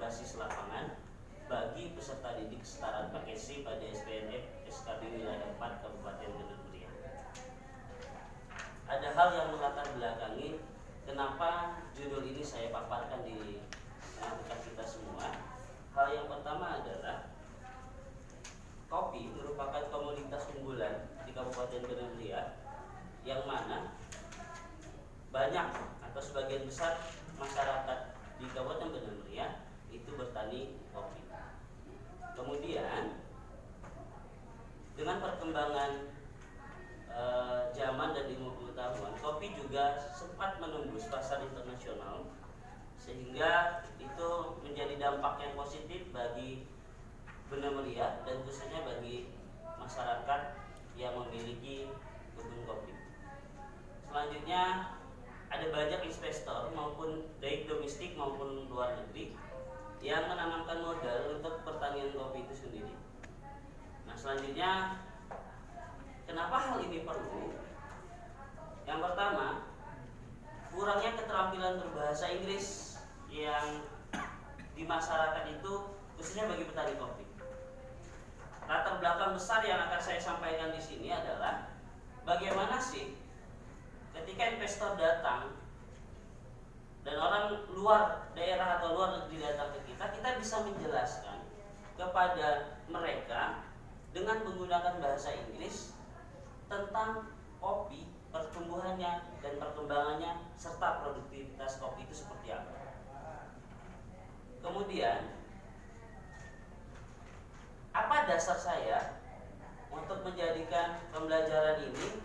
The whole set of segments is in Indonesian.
berbasis lapangan bagi peserta didik setara paket C pada SPNF SKB Wilayah 4 Kabupaten Bener Meriah. Ada hal yang melatar belakangi kenapa judul ini saya paparkan di tengah kita semua. Hal yang pertama adalah kopi merupakan komoditas unggulan di Kabupaten Bener Meriah, yang mana banyak atau sebagian besar masyarakat di Kabupaten Bener Meriah itu bertani kopi. Kemudian dengan perkembangan zaman dan ilmu pengetahuan, kopi juga sempat menembus pasar internasional, sehingga itu menjadi dampak yang positif bagi Bener Meriah dan khususnya bagi masyarakat yang memiliki kebun kopi. Selanjutnya ada banyak investor maupun baik domestik maupun luar negeri yang menanamkan modal untuk pertanian kopi itu sendiri. Nah, selanjutnya kenapa hal ini perlu? Yang pertama, kurangnya keterampilan berbahasa Inggris yang di masyarakat itu, khususnya bagi petani kopi. Latar belakang besar yang akan saya sampaikan di sini adalah bagaimana sih ketika investor datang dan orang luar daerah atau luar negeri datang ke kita bisa menjelaskan kepada mereka dengan menggunakan bahasa Inggris tentang kopi, pertumbuhannya dan perkembangannya serta produktivitas kopi itu seperti apa. Kemudian, apa dasar saya untuk menjadikan pembelajaran ini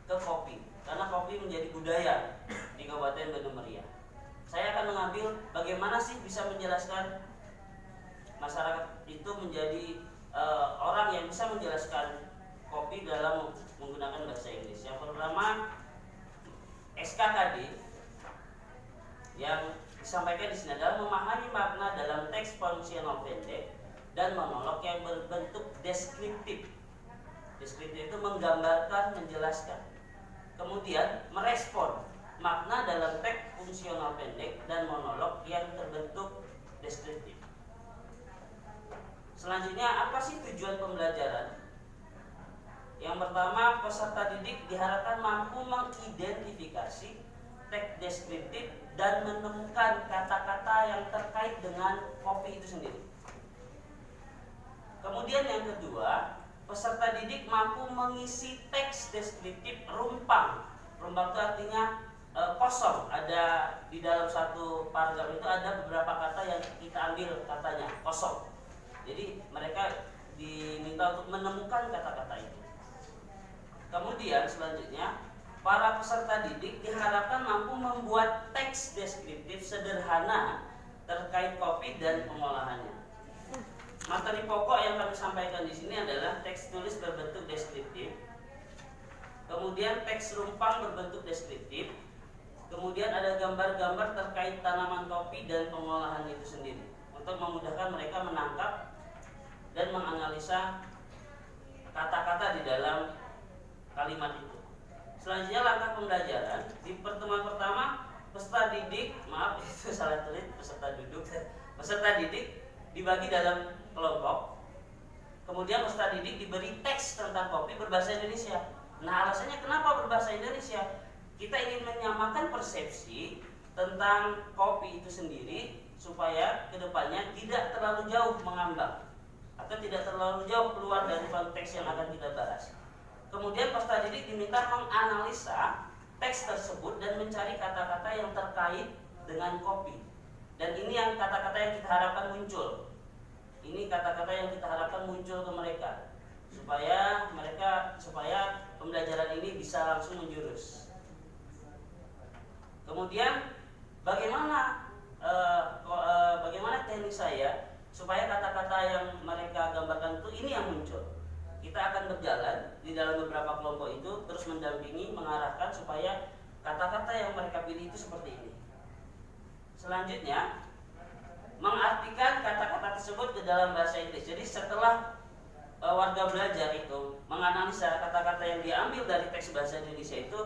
ke kopi? Karena kopi menjadi budaya di Kabupaten Bener Meriah. Saya akan mengambil bagaimana sih bisa menjelaskan masyarakat itu menjadi orang yang bisa menjelaskan kopi dalam menggunakan bahasa Inggris. Yang pertama, SKKD yang disampaikan di sini adalah memahami makna dalam teks fungsional pendek dan monolog yang berbentuk deskriptif. Deskriptif itu menggambarkan, menjelaskan. Kemudian merespon makna dalam teks fungsional pendek dan monolog yang terbentuk deskriptif. Selanjutnya, apa sih tujuan pembelajaran? Yang pertama, peserta didik diharapkan mampu mengidentifikasi teks deskriptif dan menemukan kata-kata yang terkait dengan kopi itu sendiri. Kemudian yang kedua, peserta didik mampu mengisi teks deskriptif rumpang. Rumpang itu artinya kosong. Ada di dalam satu paragraf itu ada beberapa kata yang kita ambil katanya kosong. Jadi mereka diminta untuk menemukan kata-kata itu. Kemudian selanjutnya, para peserta didik diharapkan mampu membuat teks deskriptif sederhana terkait kopi dan pengolahannya. Materi pokok yang kami sampaikan di sini adalah teks tulis berbentuk deskriptif, kemudian teks rumpang berbentuk deskriptif, kemudian ada gambar-gambar terkait tanaman kopi dan pengolahan itu sendiri untuk memudahkan mereka menangkap dan menganalisa kata-kata di dalam kalimat itu. Selanjutnya langkah pembelajaran. Di pertemuan pertama, peserta didik, maaf itu salah tulis, peserta didik dibagi dalam kelompok. Kemudian peserta didik diberi teks tentang kopi berbahasa Indonesia. Nah, alasannya kenapa berbahasa Indonesia? Kita ingin menyamakan persepsi tentang kopi itu sendiri supaya kedepannya tidak terlalu jauh mengambang atau tidak terlalu jauh keluar dari konteks yang akan kita bahas. Kemudian peserta didik diminta menganalisa teks tersebut dan mencari kata-kata yang terkait dengan kopi. Dan ini yang kata-kata yang kita harapkan muncul. Ini kata-kata yang kita harapkan muncul ke mereka supaya pembelajaran ini bisa langsung menjurus. Kemudian bagaimana teknik saya supaya kata-kata yang mereka gambarkan itu ini yang muncul. Kita akan berjalan di dalam beberapa kelompok itu terus mendampingi, mengarahkan supaya kata-kata yang mereka pilih itu seperti ini. Selanjutnya, mengartikan kata-kata tersebut ke dalam bahasa Inggris. Jadi setelah warga belajar itu menganalisa kata-kata yang diambil dari teks bahasa Indonesia itu,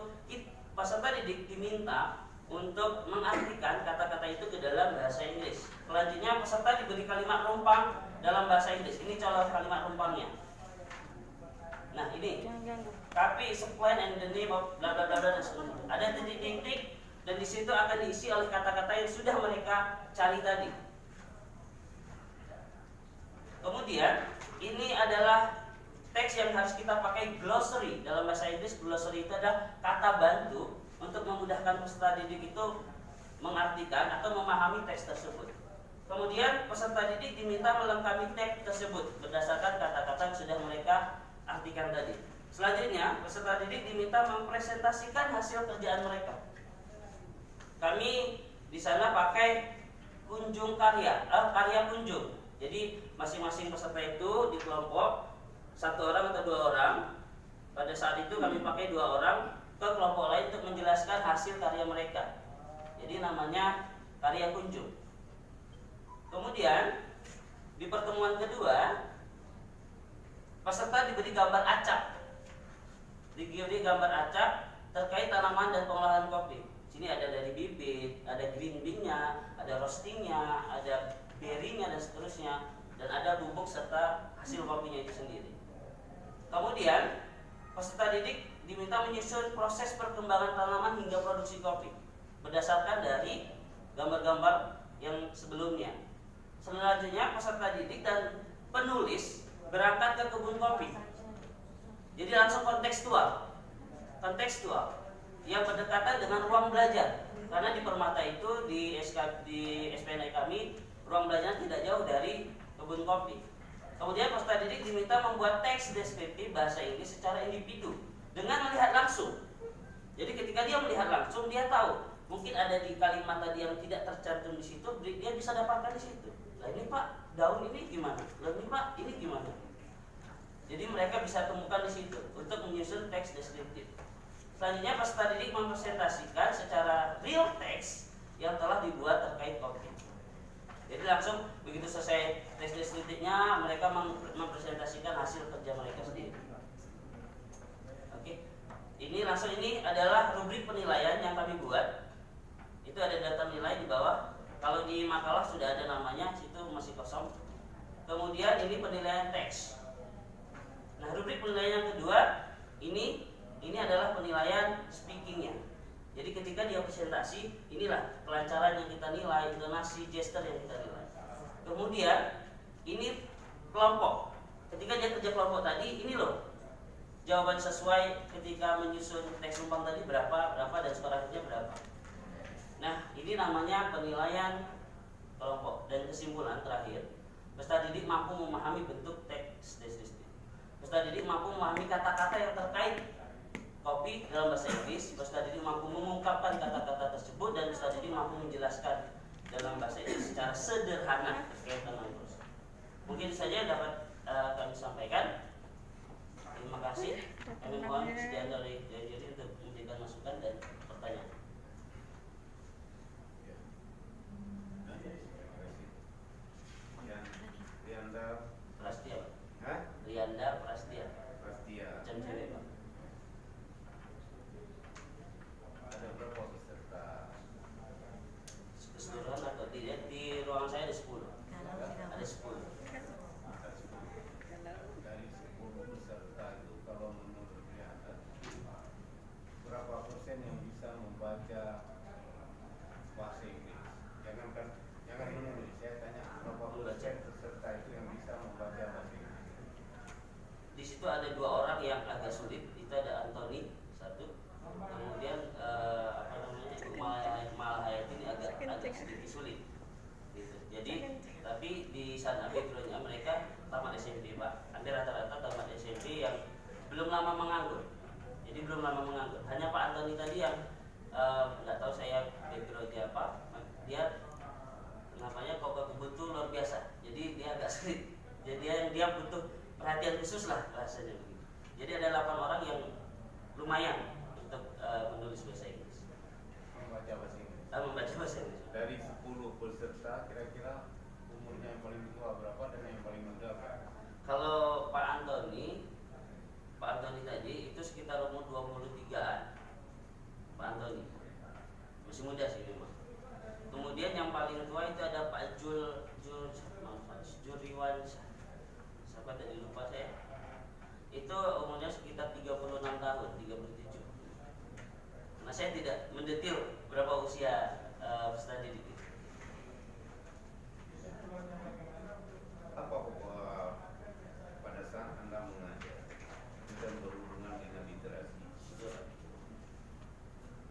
peserta didik diminta untuk mengartikan kata-kata itu ke dalam bahasa Inggris. Selanjutnya peserta diberi kalimat rumpang dalam bahasa Inggris. Ini contoh kalimat rumpangnya. Nah ini, copy, explain, and the name of bla bla bla bla. Ada titik-titik dan di situ akan diisi oleh kata-kata yang sudah mereka cari tadi. Kemudian ini adalah teks yang harus kita pakai glossary. Dalam bahasa Inggris glossary itu adalah kata bantu untuk memudahkan peserta didik itu mengartikan atau memahami teks tersebut. Kemudian peserta didik diminta melengkapi teks tersebut berdasarkan kata-kata yang sudah mereka artikan tadi. Selanjutnya peserta didik diminta mempresentasikan hasil kerjaan mereka. Kami di sana pakai kunjung karya kunjung. Jadi masing-masing peserta itu di kelompok 1 orang atau 2 orang. Pada saat itu kami pakai 2 orang ke kelompok lain untuk menjelaskan hasil karya mereka. Jadi namanya karya kunjung. Kemudian di pertemuan kedua peserta diberi gambar acak. Diberi gambar acak terkait tanaman dan pengolahan kopi. Sini ada dari bibit, ada green bean-nya, ada roastingnya, ada berry-nya dan seterusnya, dan ada bubuk serta hasil kopinya itu sendiri. Kemudian peserta didik diminta menyusun proses perkembangan tanaman hingga produksi kopi berdasarkan dari gambar-gambar yang sebelumnya. Selanjutnya peserta didik dan penulis berangkat ke kebun kopi. Jadi langsung kontekstual yang berdekatan dengan ruang belajar. Karena di Permata itu di SPNI kami ruang belajar tidak jauh dari kebun kopi. Kemudian peserta didik diminta membuat teks deskriptif bahasa Inggris secara individu dengan melihat langsung. Jadi ketika dia melihat langsung dia tahu mungkin ada di kalimat tadi yang tidak tercantum di situ, dia bisa dapatkan di situ. Nah ini Pak, daun ini gimana? Lah ini Pak, ini gimana? Jadi mereka bisa temukan di situ untuk menyusun teks deskriptif. Selanjutnya peserta didik mempresentasikan secara real teks yang telah dibuat terkait kopi. Jadi langsung begitu selesai teks deskriptifnya mereka mempresentasikan hasil kerja mereka sendiri. Oke. Ini adalah rubrik penilaian yang kami buat. Itu ada data nilai di bawah. Kalau di makalah sudah ada namanya, situ masih kosong. Kemudian ini penilaian teks. Nah, rubrik penilaian yang kedua ini adalah penilaian speakingnya. Jadi ketika dia presentasi, inilah kelancaran yang kita nilai, intonasi, gesture yang kita nilai. Kemudian ini kelompok. Ketika dia kerja kelompok tadi, ini loh jawaban sesuai ketika menyusun teks rumpang tadi berapa dan skor akhirnya berapa. Nah, ini namanya penilaian kelompok. Dan kesimpulan terakhir, peserta didik mampu memahami bentuk teks deskriptif. Peserta didik mampu memahami kata-kata yang terkait kopi dalam bahasa Inggris. Peserta didik mampu mengungkapkan kata-kata tersebut dan peserta didik mampu menjelaskan dalam bahasa Inggris secara sederhana terkait dengan proses. Mungkin saja dapat kami sampaikan. Terima kasih. Kami mohon kesediaan dari juri untuk memberikan masukan dan pertanyaan. Rianda Prastia, Pak. Hah? Rianda Prastia. Jam cewek, Pak. Ada berapa peserta? Keseluruhan atau tidak? Di ruangan saya ada 10. Ada 10. Dari 10 peserta itu kalau menurut Rianda berapa persen yang bisa membaca bahasa Inggris? Jangan menulis. Saya tanya berapa persen peserta itu yang bisa membaca bahasa Inggris? Di situ ada 2 orang yang agak sulit. Itu ada Anthony satu. Kemudian Ibu Malahayati ini agak sedikit sulit. Gitu. Jadi tapi di sana backgroundnya mereka tamat SMP, Pak. Hampir rata-rata tamat SMP yang belum lama menganggur. Jadi belum lama menganggur. Hanya Pak Anthony tadi yang nggak tahu saya backgroundnya apa. Dia namanya kok butuh luar biasa. Jadi dia agak sulit. Jadi dia butuh perhatian khusus lah bahasanya begitu. Jadi ada 8 orang yang lumayan untuk menulis bahasa Inggris. Membaca bahasa Inggris. Membaca bahasa Inggris. Dari 10 peserta kira-kira umurnya yang paling tua berapa dan yang paling muda berapa? Kalau Pak Anthony tadi itu sekitar umur 23-an. Pak Anthony masih muda sih memang. Kemudian yang paling tua itu ada Pak Jul berapa tadi lupa saya. Itu umurnya sekitar 36 tahun, 37. Nah, saya tidak mendetil berapa usia peserta didik itu. Apa pada saat Anda mengajar dan berhubungan dengan literasi,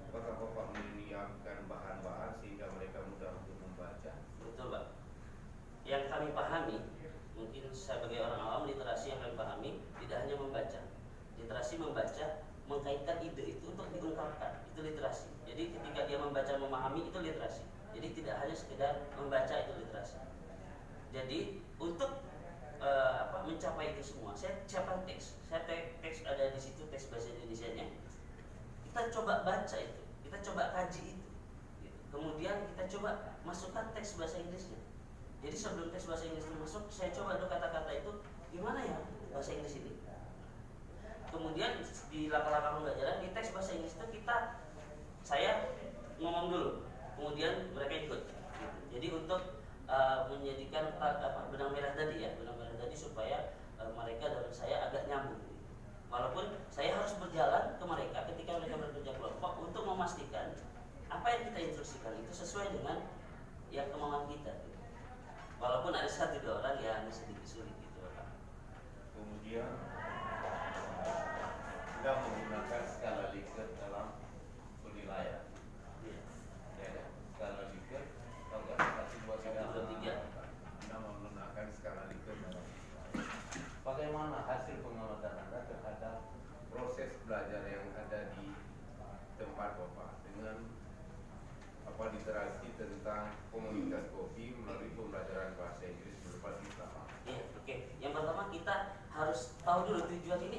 apakah Bapak menyiapkan bahan-bahan sehingga mereka mudah untuk membaca? Betul, Pak. Yang kami pahami, mungkin sebagai orang awam, literasi yang kami pahami tidak hanya membaca. Literasi membaca, mengkaitkan ide itu untuk diungkapkan, itu literasi. Jadi ketika dia membaca memahami, itu literasi. Jadi tidak hanya sekedar membaca, itu literasi. Jadi untuk mencapai itu semua, saya siapkan teks. Teks ada di situ, teks bahasa Indonesianya. Kita coba baca itu, kita coba kaji itu. Kemudian kita coba masukkan teks bahasa Inggrisnya. Jadi sebelum teks bahasa Inggris itu masuk, saya coba dulu kata-kata itu gimana ya bahasa Inggris ini. Kemudian di langkah-langkah pembelajaran di teks bahasa Inggris itu saya ngomong dulu, kemudian mereka ikut. Jadi untuk menjadikan benang merah tadi supaya mereka dan saya agak nyambung. Walaupun saya harus berjalan ke mereka ketika mereka bekerja kelompok untuk memastikan apa yang kita instruksikan itu sesuai dengan yang kemauan kita. Walaupun ada 1-2 orang yang sedikit sulit gitu, Pak. Kemudian tidak menggunakan skala Likert dalam penilaian. Iya. Ya, kan? Skala Likert, kalau nggak 1, 2, 3. 1, 2, 3. Anda menggunakan skala Likert dalam penilaian. Bagaimana hasil pengamatan Anda terhadap proses belajar yang ada di tempat Bapak dengan literasi tentang komunitas kopi melalui pembelajaran bahasa Inggris berupa kita? Iya, oke. Yang pertama kita harus tahu dulu tujuan ini